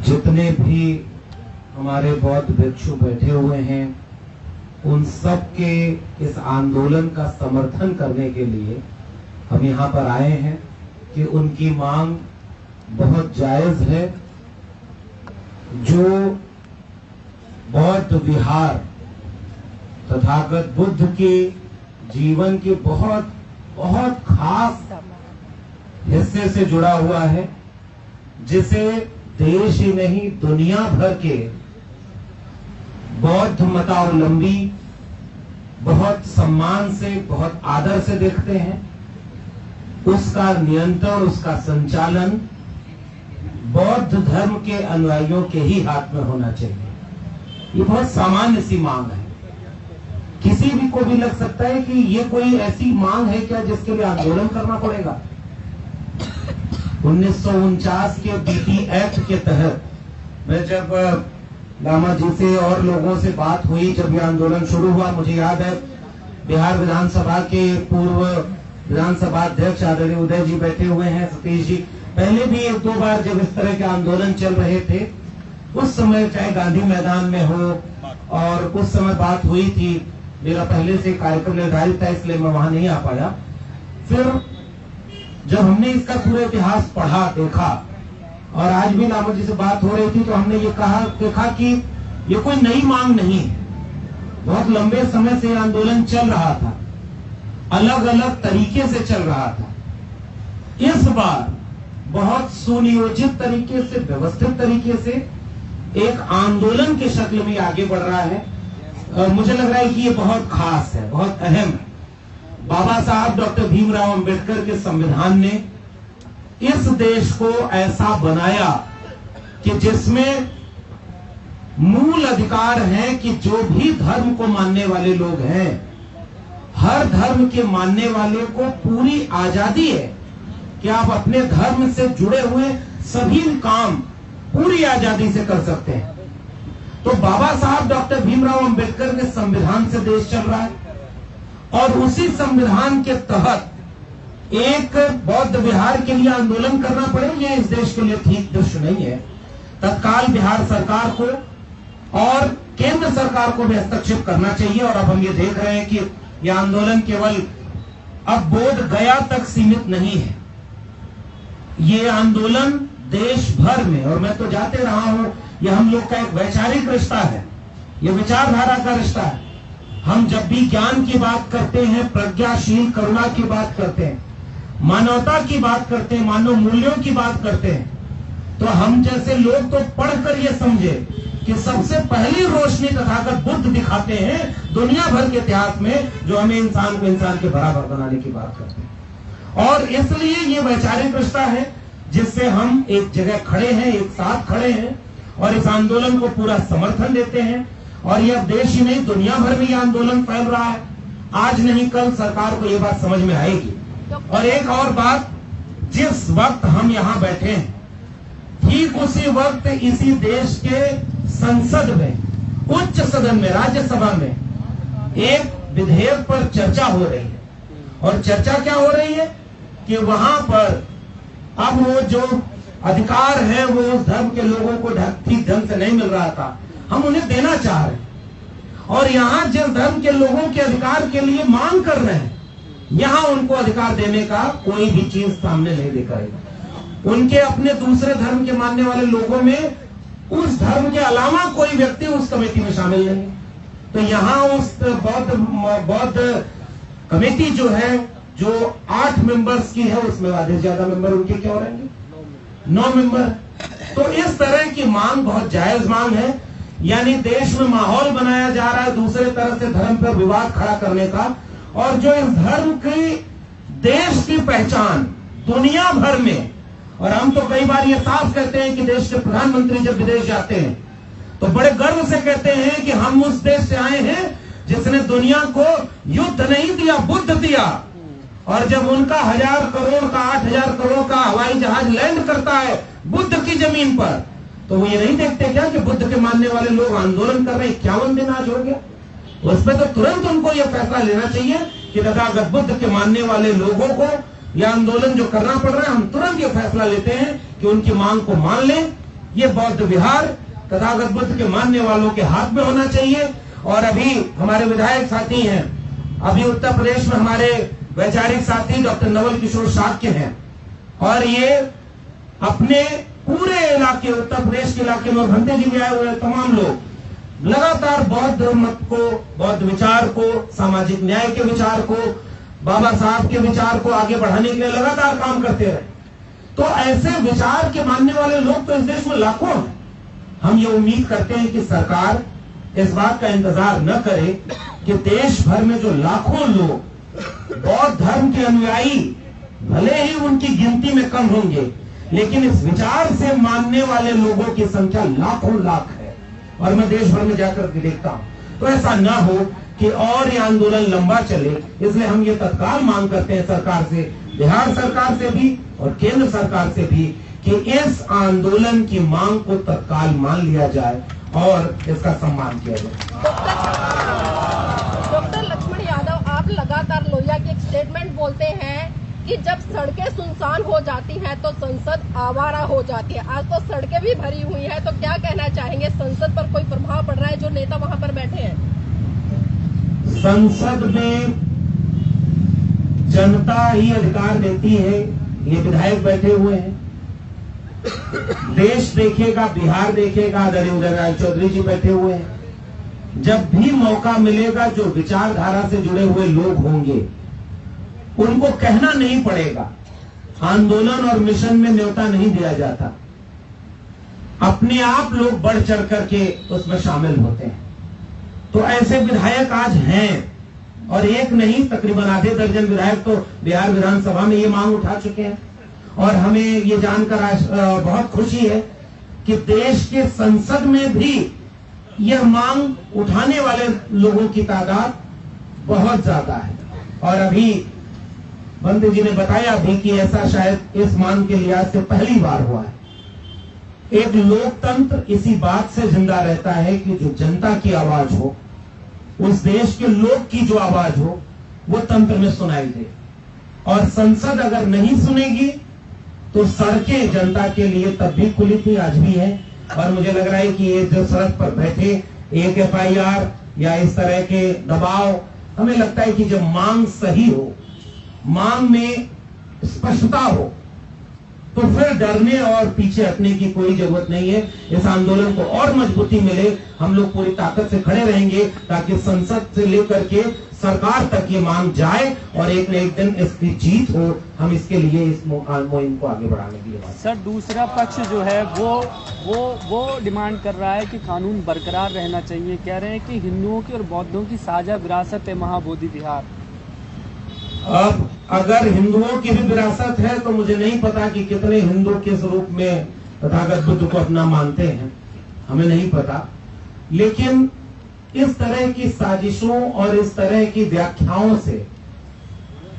जितने भी हमारे बौद्ध भिक्षु बैठे हुए हैं, उन सब के इस आंदोलन का समर्थन करने के लिए हम यहाँ पर आए हैं कि उनकी मांग बहुत जायज है। जो बौद्ध विहार तथागत बुद्ध के जीवन के बहुत बहुत खास हिस्से से जुड़ा हुआ है, जिसे देश ही नहीं दुनिया भर के बौद्ध मतावलंबी बहुत सम्मान से, बहुत आदर से देखते हैं, उसका नियंत्रण, उसका संचालन बौद्ध धर्म के अनुयायियों के ही हाथ में होना चाहिए। ये बहुत सामान्य सी मांग है। किसी भी को भी लग सकता है कि ये कोई ऐसी मांग है क्या जिसके लिए आंदोलन करना पड़ेगा। 1949 के बीटी एक्ट के तहत मैं जब लामा जी से और लोगों से बात हुई, जब ये आंदोलन शुरू हुआ, मुझे याद है बिहार विधानसभा के पूर्व विधानसभा अध्यक्ष आदरणीय उदय जी बैठे हुए हैं, सतीश जी, पहले भी एक दो बार जब इस तरह के आंदोलन चल रहे थे, उस समय चाहे गांधी मैदान में हो, और उस समय बात हुई थी। मेरा पहले से कार्यक्रम निर्धारित था, इसलिए मैं वहां नहीं आ पाया। फिर जब हमने इसका पूरा इतिहास पढ़ा, देखा, और आज भी लामा जी से बात हो रही थी, तो हमने ये देखा कि ये कोई नई मांग नहीं है। बहुत लंबे समय से आंदोलन चल रहा था, अलग अलग तरीके से चल रहा था। इस बार बहुत सुनियोजित तरीके से, व्यवस्थित तरीके से एक आंदोलन के शक्ल में आगे बढ़ रहा है। मुझे लग रहा है कि ये बहुत खास है, बहुत अहम है। बाबा साहब डॉक्टर भीमराव अंबेडकर के संविधान ने इस देश को ऐसा बनाया कि जिसमें मूल अधिकार है कि जो भी धर्म को मानने वाले लोग हैं, हर धर्म के मानने वाले को पूरी आजादी है कि आप अपने धर्म से जुड़े हुए सभी काम पूरी आजादी से कर सकते हैं। तो बाबा साहब डॉक्टर भीमराव अंबेडकर के संविधान से देश चल रहा है, और उसी संविधान के तहत एक बौद्ध विहार के लिए आंदोलन करना पड़े, यह इस देश के लिए ठीक दृश्य नहीं है। तत्काल बिहार सरकार को और केंद्र सरकार को भी हस्तक्षेप करना चाहिए। और अब हम ये देख रहे हैं कि यह आंदोलन केवल अब बोध गया तक सीमित नहीं है। ये आंदोलन देश भर में, और मैं तो जाते रहा हूं, यह हम लोग का एक वैचारिक रिश्ता है, यह विचारधारा का रिश्ता है। हम जब भी ज्ञान की बात करते हैं, प्रज्ञाशील करुणा की बात करते हैं, मानवता की बात करते हैं, मानव मूल्यों की बात करते हैं, तो हम जैसे लोग तो पढ़कर ये समझे कि सबसे पहली रोशनी तथागत बुद्ध दिखाते हैं दुनिया भर के इतिहास में, जो हमें इंसान को इंसान के बराबर बनाने की बात करते हैं। और इसलिए ये वैचारिक रिश्ता है जिससे हम एक जगह खड़े हैं, एक साथ खड़े हैं, और इस आंदोलन को पूरा समर्थन देते हैं। और यह देश ही नहीं, दुनिया भर में यह आंदोलन फैल रहा है। आज नहीं कल सरकार को यह बात समझ में आएगी। और एक और बात, जिस वक्त हम यहाँ बैठे हैं, ठीक उसी वक्त इसी देश के संसद में, उच्च सदन में, राज्यसभा में एक विधेयक पर चर्चा हो रही है। और चर्चा क्या हो रही है कि वहां पर अब वो जो अधिकार है वो उस धर्म के लोगों को ठीक ढंग से नहीं मिल रहा था, हम उन्हें देना चाह रहे हैं। और यहाँ जिस धर्म के लोगों के अधिकार के लिए मांग कर रहे हैं, यहाँ उनको अधिकार देने का कोई भी चीज सामने नहीं दिखाएगा। उनके अपने दूसरे धर्म के मानने वाले लोगों में उस धर्म के अलावा कोई व्यक्ति उस कमेटी में शामिल नहीं। तो यहाँ उस बौद्ध कमेटी जो है, जो 8 मेंबर्स की है, उसमें आधे से ज्यादा मेंबर उनके क्या हो रहेंगे, 9 मेंबर। तो इस तरह की मांग बहुत जायज मांग है। यानी देश में माहौल बनाया जा रहा है दूसरे तरह से धर्म पर विवाद खड़ा करने का, और जो इस धर्म की देश की पहचान दुनिया भर में, और हम तो कई बार ये साफ कहते हैं कि देश के प्रधानमंत्री जब विदेश जाते हैं तो बड़े गर्व से कहते हैं कि हम उस देश से आए हैं जिसने दुनिया को युद्ध नहीं दिया, बुद्ध दिया। और जब उनका 1000 करोड़ का 8000 करोड़ का हवाई जहाज लैंड करता है बुद्ध की जमीन पर, तो वो ये नहीं देखते क्या कि बुद्ध के मानने वाले लोग आंदोलन कर रहे हैं, 51 दिन आज हो गया। उस पर तो तुरंत उनको यह फैसला लेना चाहिए कि तथागत बुद्ध के मानने वाले लोगों को यह आंदोलन जो करना पड़ रहा है, हम तुरंत ये फैसला लेते हैं कि उनकी मांग को मान लें ये बौद्ध विहार तथागत बुद्ध के मानने वालों के हाथ में होना चाहिए। और अभी हमारे विधायक साथी हैं, अभी उत्तर प्रदेश में हमारे वैचारिक साथी डॉक्टर नवल किशोर शाक्य हैं, और ये अपने पूरे इलाके, उत्तर प्रदेश के इलाके में, भंते जी भी आए हुए हैं, तमाम लोग लगातार बौद्ध मत को, बौद्ध विचार को, सामाजिक न्याय के विचार को, बाबा साहब के विचार को आगे बढ़ाने के लिए लगातार काम करते रहे। तो ऐसे विचार के मानने वाले लोग तो इस देश में लाखों हैं। हम ये उम्मीद करते हैं कि सरकार इस बात का इंतजार न करे कि देश भर में जो लाखों लोग बौद्ध धर्म के अनुयायी, भले ही उनकी गिनती में कम होंगे, लेकिन इस विचार से मानने वाले लोगों की संख्या लाखों लाख है, और मैं देश भर में जाकर के देखता हूं। तो ऐसा ना हो कि और ये आंदोलन लंबा चले, इसलिए हम ये तत्काल मांग करते हैं सरकार से, बिहार सरकार से भी और केंद्र सरकार से भी, कि इस आंदोलन की मांग को तत्काल मान लिया जाए और इसका सम्मान किया जाए। डॉक्टर लक्ष्मण यादव, आप लगातार लोहिया की एक स्टेटमेंट बोलते हैं कि जब सड़कें सुनसान हो जाती हैं तो संसद आवारा हो जाती है। आज तो सड़कें भी भरी हुई हैं, तो क्या कहना चाहेंगे, संसद पर कोई प्रभाव पड़ रहा है जो नेता वहां पर बैठे हैं? संसद में जनता ही अधिकार देती है, ये विधायक बैठे हुए हैं। देश देखेगा, बिहार देखेगा, आदरणीय उदय राय चौधरी जी बैठे हुए हैं। जब भी मौका मिलेगा, जो विचारधारा से जुड़े हुए लोग होंगे उनको कहना नहीं पड़ेगा। आंदोलन और मिशन में न्योता नहीं दिया जाता, अपने आप लोग बढ़ चढ़ करके उसमें शामिल होते हैं। तो ऐसे विधायक आज हैं, और एक नहीं, तकरीबन आधे दर्जन विधायक तो बिहार विधानसभा में ये मांग उठा चुके हैं। और हमें ये जानकर आज बहुत खुशी है कि देश के संसद में भी यह मांग उठाने वाले लोगों की तादाद बहुत ज्यादा है। और अभी बंदे जी ने बताया भी कि ऐसा शायद इस मांग के लिहाज से पहली बार हुआ है। एक लोकतंत्र इसी बात से जिंदा रहता है कि जो जनता की आवाज हो, उस देश के लोग की जो आवाज हो, वो तंत्र में सुनाई दे। और संसद अगर नहीं सुनेगी तो सड़कें जनता के लिए तब भी खुली थी, आज भी है। और मुझे लग रहा है कि ये जो सड़क पर बैठे एक FIR या इस तरह के दबाव, हमें लगता है कि जब मांग सही हो, मांग में स्पष्टता हो, तो फिर डरने और पीछे हटने की कोई जरूरत नहीं है। इस आंदोलन को और मजबूती मिले, हम लोग पूरी ताकत से खड़े रहेंगे ताकि संसद से लेकर के सरकार तक ये मांग जाए और एक न एक दिन इसकी जीत हो। हम इसके लिए इस मुहिम को आगे बढ़ाने के लिए सर, दूसरा पक्ष जो है वो डिमांड कर रहा है कि कानून बरकरार रहना चाहिए। कह रहे हैं कि हिंदुओं की और बौद्धों की साझा विरासत है महाबोधि विहार। अब अगर हिंदुओं की भी विरासत है तो मुझे नहीं पता कि कितने हिंदू किस रूप में तथागत बुद्ध को अपना मानते हैं, हमें नहीं पता। लेकिन इस तरह की साजिशों और इस तरह की व्याख्याओं से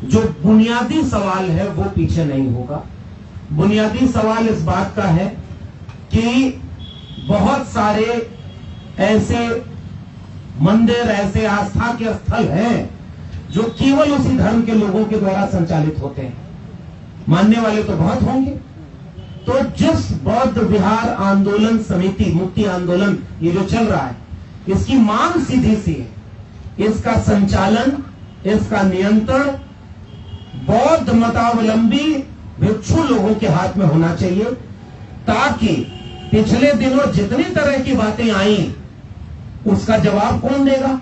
जो बुनियादी सवाल है वो पीछे नहीं होगा। बुनियादी सवाल इस बात का है कि बहुत सारे ऐसे मंदिर, ऐसे आस्था के स्थल हैं जो केवल उसी धर्म के लोगों के द्वारा संचालित होते हैं। मानने वाले तो बहुत होंगे। तो जिस बौद्ध विहार आंदोलन समिति, मुक्ति आंदोलन ये जो चल रहा है, इसकी मांग सीधी सी है, इसका संचालन, इसका नियंत्रण बौद्ध मतावलंबी भिक्षु लोगों के हाथ में होना चाहिए, ताकि पिछले दिनों जितनी तरह की बातें आई उसका जवाब कौन देगा,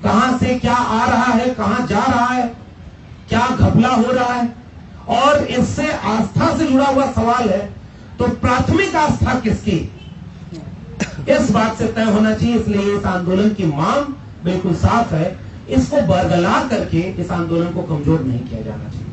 कहां से क्या आ रहा है, कहां जा रहा है, क्या घपला हो रहा है। और इससे आस्था से जुड़ा हुआ सवाल है, तो प्राथमिक आस्था किसकी, इस बात से तय होना चाहिए। इसलिए इस आंदोलन की मांग बिल्कुल साफ है, इसको बरगला करके इस आंदोलन को कमजोर नहीं किया जाना चाहिए।